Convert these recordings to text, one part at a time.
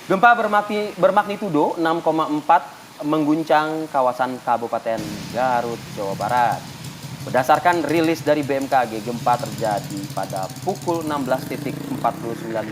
Gempa bermagnitudo 6,4 mengguncang kawasan Kabupaten Garut, Jawa Barat. Berdasarkan rilis dari BMKG, gempa terjadi pada pukul 16.49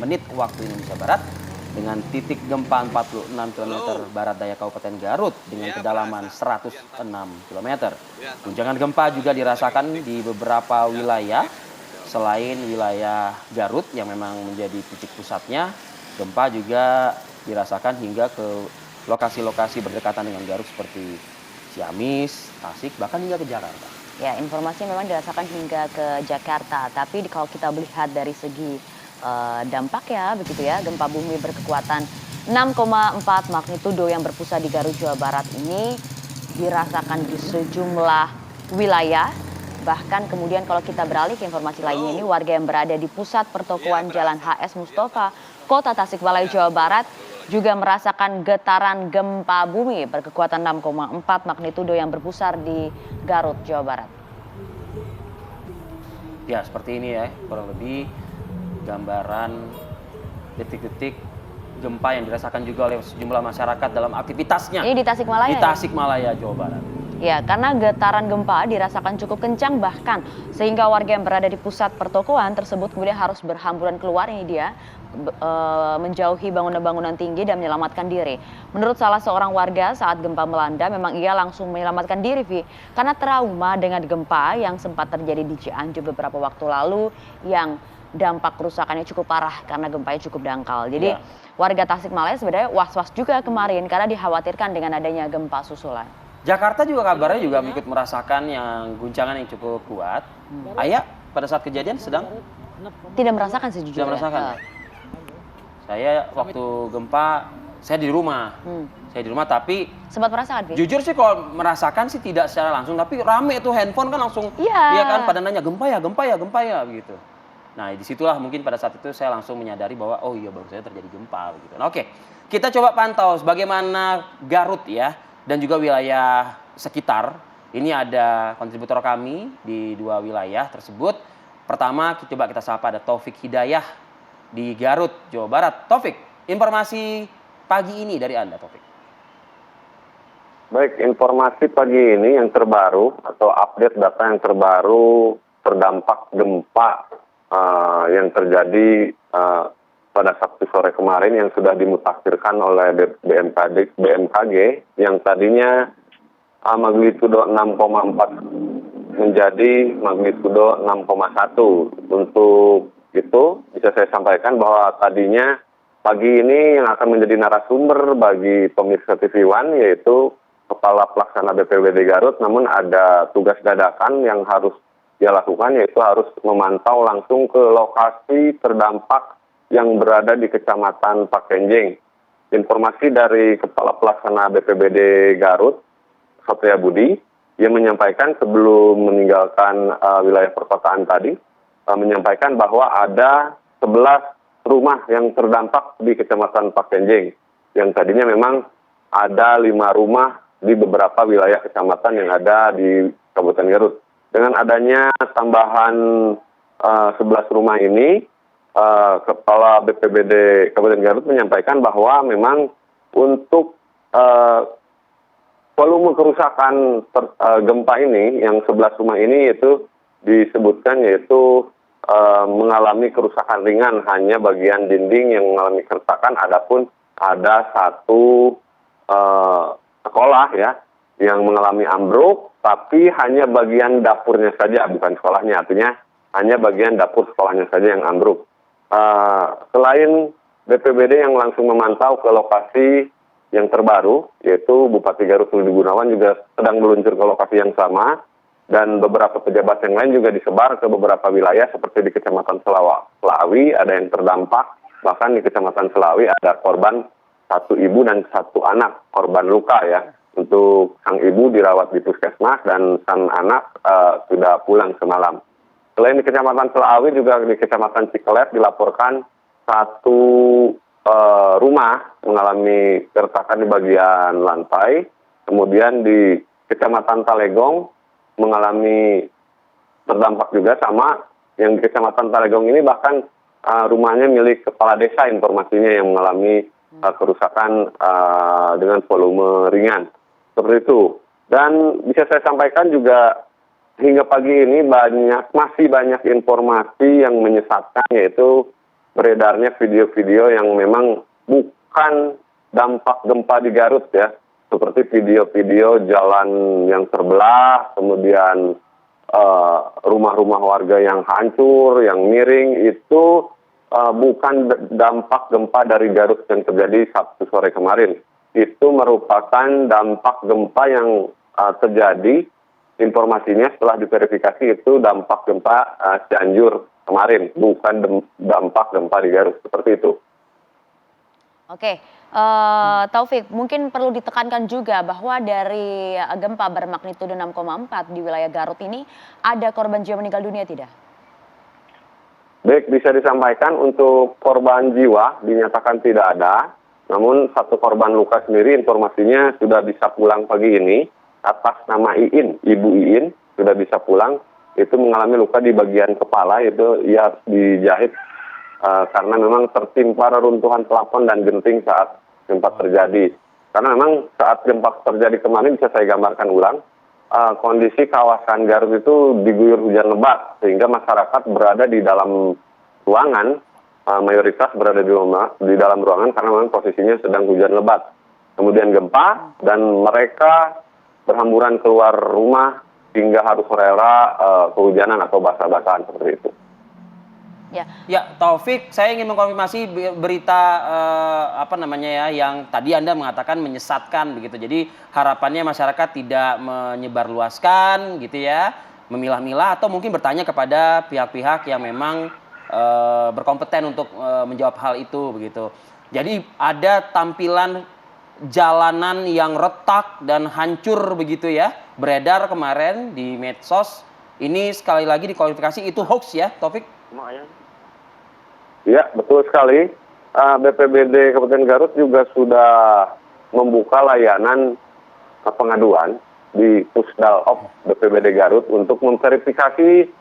menit waktu Indonesia Barat dengan titik gempa 46 km barat daya Kabupaten Garut dengan kedalaman 106 km. Guncangan gempa juga dirasakan di beberapa wilayah selain wilayah Garut yang memang menjadi titik pusatnya. Gempa juga dirasakan hingga ke lokasi-lokasi berdekatan dengan Garut seperti Ciamis, Tasik, bahkan hingga ke Jakarta. Ya, informasi memang dirasakan hingga ke Jakarta. Tapi kalau kita melihat dari segi dampak ya, begitu ya, gempa bumi berkekuatan 6,4 magnitudo yang berpusat di Garut, Jawa Barat ini dirasakan di sejumlah wilayah. Bahkan kemudian kalau kita beralih ke informasi lainnya ini, warga yang berada di pusat pertokoan Jalan HS Mustafa, Kota Tasikmalaya, Jawa Barat, juga merasakan getaran gempa bumi berkekuatan 6,4 magnitudo yang berpusat di Garut, Jawa Barat. Ya, seperti ini ya, kurang lebih gambaran detik-detik gempa yang dirasakan juga oleh sejumlah masyarakat dalam aktivitasnya. Ini di Tasikmalaya. Di Tasikmalaya, Jawa Barat. Ya, karena getaran gempa dirasakan cukup kencang bahkan sehingga warga yang berada di pusat pertokoan tersebut kemudian harus berhamburan keluar, ini dia, menjauhi bangunan-bangunan tinggi dan menyelamatkan diri. Menurut salah seorang warga, saat gempa melanda memang ia langsung menyelamatkan diri, Vi, karena trauma dengan gempa yang sempat terjadi di Cianjur beberapa waktu lalu yang dampak kerusakannya cukup parah karena gempanya cukup dangkal. Jadi warga Tasikmalaya sebenarnya was-was juga kemarin karena dikhawatirkan dengan adanya gempa susulan. Jakarta juga kabarnya juga ikut merasakan yang guncangan yang cukup kuat. Ayah pada saat kejadian sedang tidak merasakan sejujurnya. Tidak merasakan. Saya waktu gempa saya di rumah. Saya di rumah tapi sempat merasakan, Vi? Jujur sih kalau merasakan sih tidak secara langsung, tapi rame tuh handphone kan langsung. Iya Kan pada nanya gempa ya begitu. Nah, disitulah mungkin pada saat itu saya langsung menyadari bahwa oh iya baru saja terjadi gempa begitu. Nah, oke. Kita coba pantau bagaimana Garut ya dan juga wilayah sekitar. Ini ada kontributor kami di dua wilayah tersebut. Pertama, coba kita sapa ada Taufik Hidayah di Garut, Jawa Barat. Taufik, informasi pagi ini dari Anda, Taufik. Baik, informasi pagi ini yang terbaru atau update data yang terbaru terdampak gempa yang terjadi pada Sabtu sore kemarin yang sudah dimutakhirkan oleh BMKG yang tadinya magnitudo 6,4 menjadi magnitudo 6,1. Untuk itu bisa saya sampaikan bahwa tadinya pagi ini yang akan menjadi narasumber bagi pemirsa TV One yaitu Kepala Pelaksana BPBD Garut, namun ada tugas dadakan yang harus dia lakukan yaitu harus memantau langsung ke lokasi terdampak yang berada di Kecamatan Pakenjing. Informasi dari Kepala Pelaksana BPBD Garut, Satria Budi, yang menyampaikan sebelum meninggalkan wilayah perkotaan tadi, menyampaikan bahwa ada 11 rumah yang terdampak di Kecamatan Pakenjing. Yang tadinya memang ada 5 rumah di beberapa wilayah kecamatan yang ada di Kabupaten Garut. Dengan adanya tambahan 11 rumah ini, Kepala BPBD Kabupaten Garut menyampaikan bahwa memang untuk volume kerusakan gempa ini, yang 11 rumah ini itu disebutkan yaitu mengalami kerusakan ringan, hanya bagian dinding yang mengalami kerusakan, adapun ada satu sekolah ya yang mengalami ambruk, tapi hanya bagian dapurnya saja, bukan sekolahnya, artinya hanya bagian dapur sekolahnya saja yang ambruk. Selain BPBD yang langsung memantau ke lokasi yang terbaru, yaitu Bupati Garut Rudi Gunawan juga sedang meluncur ke lokasi yang sama, dan beberapa pejabat yang lain juga disebar ke beberapa wilayah seperti di Kecamatan Selawi ada yang terdampak, bahkan di Kecamatan Selawi ada korban 1 ibu dan 1 anak korban luka ya. Untuk sang ibu dirawat di puskesmas dan sang anak sudah pulang semalam. Selain di Kecamatan Selawi, juga di Kecamatan Cikelet dilaporkan 1 rumah mengalami keretakan di bagian lantai. Kemudian di Kecamatan Talegong mengalami terdampak juga sama. Yang di Kecamatan Talegong ini bahkan rumahnya milik kepala desa informasinya yang mengalami kerusakan dengan volume ringan. Seperti itu. Dan bisa saya sampaikan juga hingga pagi ini masih banyak informasi yang menyesatkan, yaitu beredarnya video-video yang memang bukan dampak gempa di Garut ya. Seperti video-video jalan yang terbelah, kemudian rumah-rumah warga yang hancur, yang miring, itu bukan dampak gempa dari Garut yang terjadi Sabtu sore kemarin. Itu merupakan dampak gempa yang terjadi, informasinya setelah diverifikasi itu dampak gempa Cianjur kemarin, bukan dampak gempa di Garut, seperti itu. Oke, Taufik, mungkin perlu ditekankan juga bahwa dari gempa bermagnitudo 6,4 di wilayah Garut ini ada korban jiwa meninggal dunia tidak? Baik, bisa disampaikan untuk korban jiwa dinyatakan tidak ada, namun satu korban luka sendiri informasinya sudah bisa pulang pagi ini atas nama Iin, Ibu Iin sudah bisa pulang, itu mengalami luka di bagian kepala, itu ia dijahit karena memang tertimpa reruntuhan plafon dan genting saat gempa terjadi. Karena memang saat gempa terjadi kemarin bisa saya gambarkan ulang, kondisi kawasan Garut itu diguyur hujan lebat sehingga masyarakat berada di dalam ruangan, mayoritas berada di dalam ruangan karena memang posisinya sedang hujan lebat. Kemudian gempa dan mereka berhamburan keluar rumah hingga harus rela kehujanan atau basah-basahan seperti itu. Ya, Taufik, saya ingin mengkonfirmasi berita yang tadi Anda mengatakan menyesatkan begitu. Jadi harapannya masyarakat tidak menyebarluaskan gitu ya, memilah-milah atau mungkin bertanya kepada pihak-pihak yang memang berkompeten untuk menjawab hal itu begitu. Jadi ada tampilan jalanan yang retak dan hancur begitu ya, beredar kemarin di medsos. Ini sekali lagi dikualifikasi itu hoax ya, Taufik? Ya, betul sekali. BPBD Kabupaten Garut juga sudah membuka layanan pengaduan di Pusdalop BPBD Garut untuk memverifikasi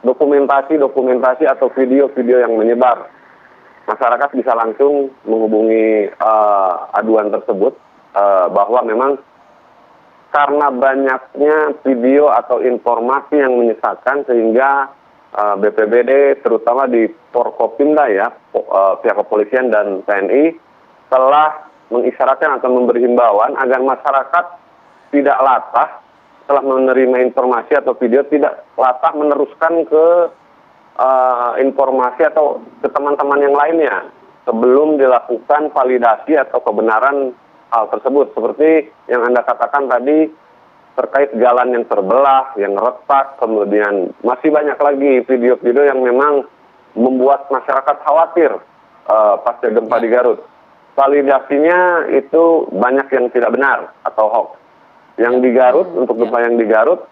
dokumentasi atau video-video yang menyebar. Masyarakat bisa langsung menghubungi aduan tersebut bahwa memang karena banyaknya video atau informasi yang menyesatkan sehingga BPBD terutama di Forkopimda ya, pihak kepolisian dan TNI telah mengisyaratkan atau memberi himbauan agar masyarakat tidak latah setelah menerima informasi atau video, tidak latah meneruskan ke informasi atau ke teman-teman yang lainnya sebelum dilakukan validasi atau kebenaran hal tersebut. Seperti yang Anda katakan tadi terkait jalan yang terbelah, yang retak, kemudian masih banyak lagi video-video yang memang membuat masyarakat khawatir pasca gempa di Garut. Validasinya itu banyak yang tidak benar atau hoax. Yang di Garut, untuk gempa yang di Garut,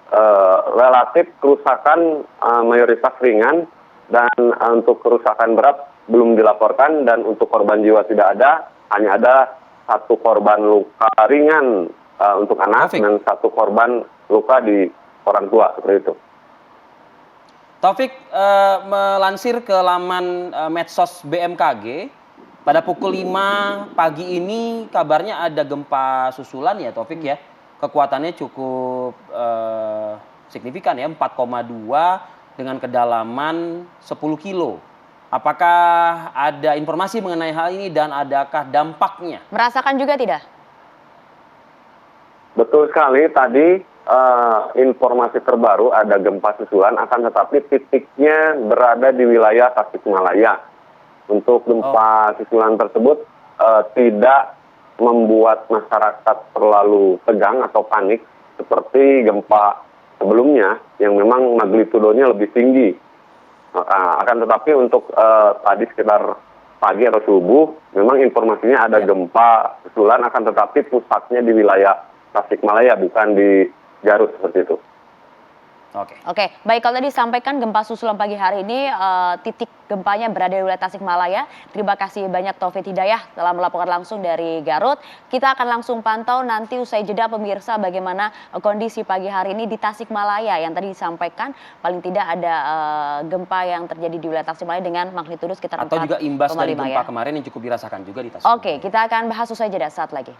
relatif kerusakan mayoritas ringan, dan untuk kerusakan berat belum dilaporkan, dan untuk korban jiwa tidak ada, hanya ada satu korban luka ringan untuk anak, Taufik, dan satu korban luka di orang tua, seperti itu. Taufik, melansir ke laman medsos BMKG, pada pukul 5 pagi ini kabarnya ada gempa susulan ya Taufik ya. Kekuatannya cukup signifikan ya, 4,2 dengan kedalaman 10 kilo. Apakah ada informasi mengenai hal ini dan adakah dampaknya? Merasakan juga tidak? Betul sekali, tadi informasi terbaru ada gempa susulan, akan tetapi titiknya berada di wilayah Tasikmalaya. Untuk gempa susulan tersebut tidak membuat masyarakat terlalu tegang atau panik seperti gempa sebelumnya yang memang magnitudonya lebih tinggi. Akan tetapi untuk tadi sekitar pagi atau subuh memang informasinya ada gempa susulan, akan tetapi pusatnya di wilayah Tasikmalaya, bukan di Garut, seperti itu. Oke. Oke, baik kalau tadi disampaikan gempa susulan pagi hari ini titik gempanya berada di wilayah Tasikmalaya. Terima kasih banyak Taufik Hidayah telah melaporkan langsung dari Garut. Kita akan langsung pantau nanti usai jeda pemirsa bagaimana kondisi pagi hari ini di Tasikmalaya yang tadi disampaikan paling tidak ada gempa yang terjadi di wilayah Tasikmalaya dengan magnitudo sekitar 4,5 Atau juga imbas dari gempa ya. kemarin yang cukup dirasakan juga di Tasikmalaya. Oke, kita akan bahas usai jeda saat lagi.